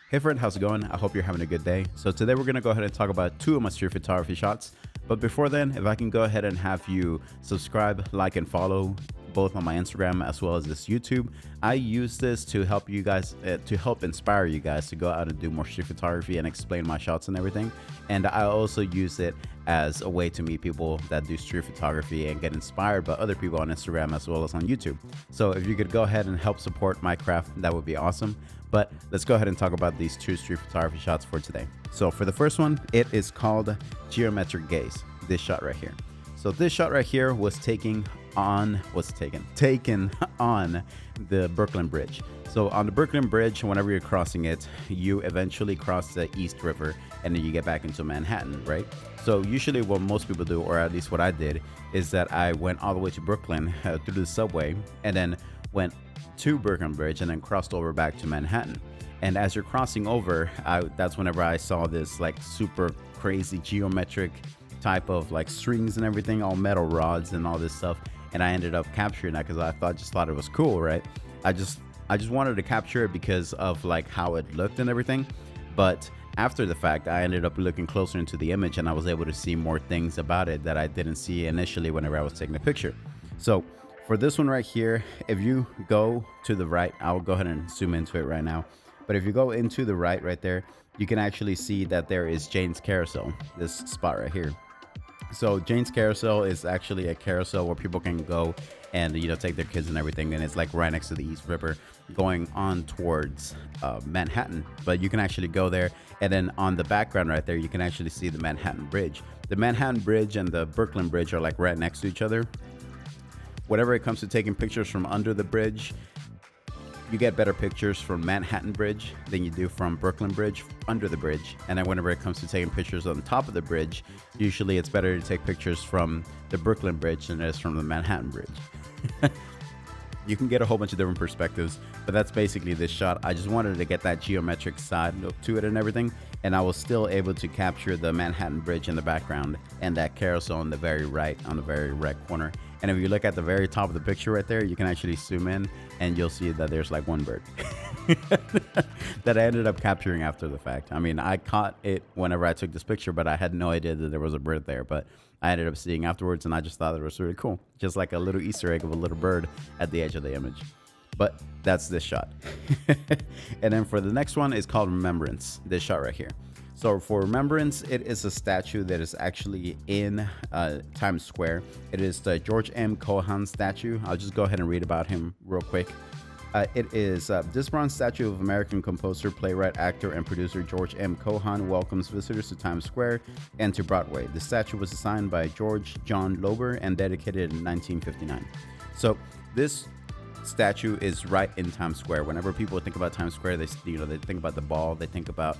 Hey friend, how's it going? I hope you're having a good day. So today we're going to go ahead and talk about two of my street photography shots. But before then, if I can go ahead and have you subscribe, like, and follow both on my Instagram as well as this YouTube. I use this to help you guys, to help inspire you guys to go out and do more street photography and explain my shots and everything. And I also use it as a way to meet people that do street photography and get inspired by other people on Instagram as well as on YouTube. So if you could go ahead and help support my craft, that would be awesome. But let's go ahead and talk about these two street photography shots for today. So for the first one, it is called Geometric Gaze, this shot right here. So this shot right here was taken on the Brooklyn Bridge. So on the Brooklyn Bridge, whenever you're crossing it, you eventually cross the East River and then you get back into Manhattan, right? So usually what most people do, or at least what I did, is that I went all the way to Brooklyn through the subway and then went to Brooklyn Bridge and then crossed over back to Manhattan. And as you're crossing over, that's whenever I saw this like super crazy geometric type of like strings and everything, all metal rods and all this stuff. And I ended up capturing that because I just thought it was cool, right? I just wanted to capture it because of like how it looked and everything. But after the fact, I ended up looking closer into the image and I was able to see more things about it that I didn't see initially whenever I was taking a picture. So for this one right here, if you go to the right, I'll go ahead and zoom into it right now. But if you go into the right there, you can actually see that there is Jane's Carousel, this spot right here. So Jane's Carousel is actually a carousel where people can go and, you know, take their kids and everything. And it's like right next to the East River going on towards Manhattan. But you can actually go there. And then on the background right there, you can actually see the Manhattan Bridge. The Manhattan Bridge and the Brooklyn Bridge are like right next to each other. Whenever it comes to taking pictures from under the bridge, you get better pictures from Manhattan Bridge than you do from Brooklyn Bridge under the bridge. And then whenever it comes to taking pictures on top of the bridge, usually it's better to take pictures from the Brooklyn Bridge than it is from the Manhattan Bridge. You can get a whole bunch of different perspectives, but that's basically this shot. I just wanted to get that geometric side to it and everything, and I was still able to capture the Manhattan Bridge in the background and that carousel on the very right corner. And if you look at the very top of the picture right there, you can actually zoom in and you'll see that there's like one bird that I ended up capturing after the fact. I mean, I caught it whenever I took this picture, but I had no idea that there was a bird there. But I ended up seeing afterwards and I just thought it was really cool. Just like a little Easter egg of a little bird at the edge of the image. But that's this shot. And then for the next one, it's called Remembrance, this shot right here. So for Remembrance, it is a statue that is actually in Times Square. It is the George M. Cohan statue. I'll just go ahead and read about him real quick. It is this bronze statue of American composer, playwright, actor, and producer George M. Cohan welcomes visitors to Times Square and to Broadway. The statue was designed by George John Lober and dedicated in 1959. So this statue is right in Times Square. Whenever people think about Times Square, they think about the ball, they think about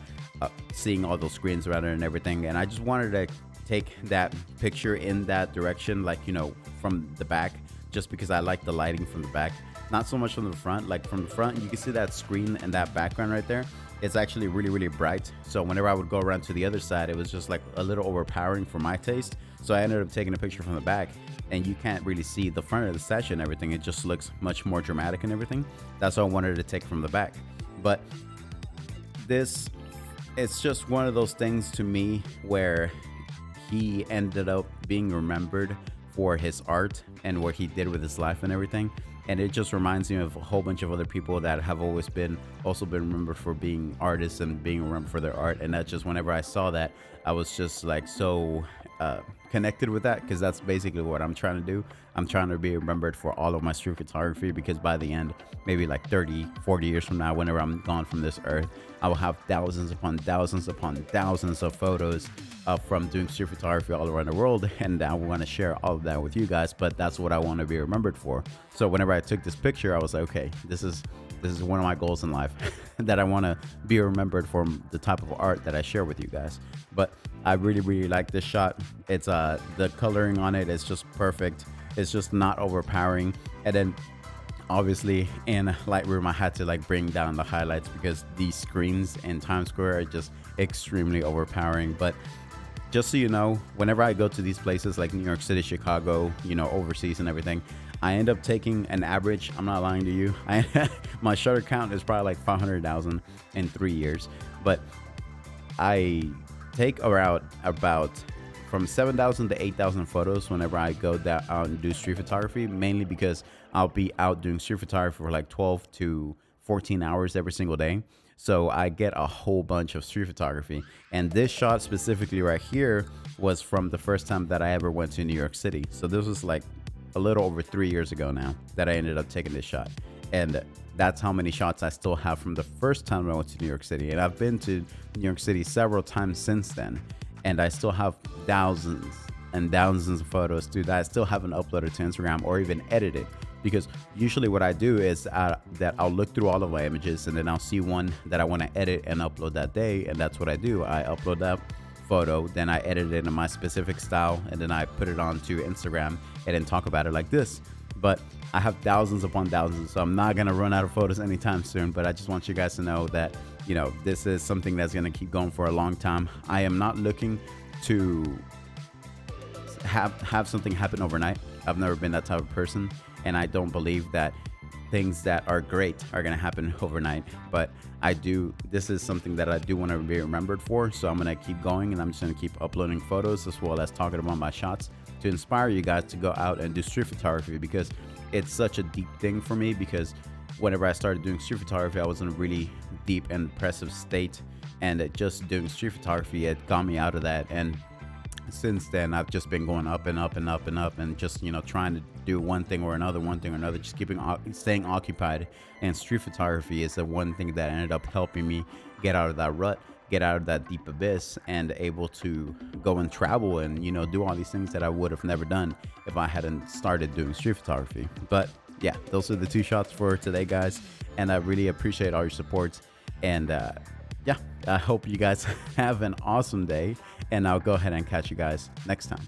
seeing all those screens around it and everything. And I just wanted to take that picture in that direction, like, you know, from the back, just because I like the lighting from the back, not so much from the front. Like from the front, you can see that screen and that background right there. It's actually really, really bright. So whenever I would go around to the other side, it was just like a little overpowering for my taste. So I ended up taking a picture from the back, and you can't really see the front of the statue and everything. It just looks much more dramatic and everything. That's why I wanted to take from the back. But this, it's just one of those things to me where he ended up being remembered for his art and what he did with his life and everything. And it just reminds me of a whole bunch of other people that have always been remembered for being artists and being remembered for their art. And that just, whenever I saw that, I was just like so connected with that, because that's basically what I'm trying to do. I'm trying to be remembered for all of my street photography, because by the end, maybe like 30, 40 years from now, whenever I'm gone from this earth, I will have thousands upon thousands upon thousands of photos from doing street photography all around the world. And I want to share all of that with you guys, but that's what I want to be remembered for. So whenever I took this picture, I was like, okay, this is one of my goals in life, that I want to be remembered for the type of art that I share with you guys. But I really, really like this shot. It's the coloring on it is just perfect. It's just not overpowering. And then obviously in Lightroom, I had to like bring down the highlights because these screens in Times Square are just extremely overpowering. But just so you know, whenever I go to these places like New York City, Chicago, you know, overseas and everything, I end up taking an average. I'm not lying to you. My shutter count is probably like 500,000 in 3 years, but I take around about from 7,000 to 8,000 photos whenever I go out and do street photography, mainly because I'll be out doing street photography for like 12 to 14 hours every single day. So I get a whole bunch of street photography. And this shot specifically right here was from the first time that I ever went to New York City. So this was like a little over 3 years ago now that I ended up taking this shot. And that's how many shots I still have from the first time I went to New York City. And I've been to New York City several times since then. And I still have thousands and thousands of photos too that I still haven't uploaded to Instagram or even edited. Because usually what I do is that I'll look through all of my images and then I'll see one that I want to edit and upload that day. And that's what I do. I upload that photo, then I edit it in my specific style, and then I put it onto Instagram and then talk about it like this. But I have thousands upon thousands, so I'm not going to run out of photos anytime soon. But I just want you guys to know that, you know, this is something that's going to keep going for a long time. I am not looking to have something happen overnight. I've never been that type of person, and I don't believe that things that are great are going to happen overnight. But this is something that I do want to be remembered for. So I'm going to keep going, and I'm just going to keep uploading photos as well as talking about my shots to inspire you guys to go out and do street photography, because it's such a deep thing for me. Because whenever I started doing street photography, I was in a really deep and depressive state, and just doing street photography, it got me out of that. And since then, I've just been going up and up and up and up, and just, you know, trying to do one thing or another, just staying occupied. And street photography is the one thing that ended up helping me get out of that rut, get out of that deep abyss, and able to go and travel and, you know, do all these things that I would have never done if I hadn't started doing street photography. But yeah, those are the 2 shots for today, guys, and I really appreciate all your support. And yeah, I hope you guys have an awesome day, and I'll go ahead and catch you guys next time.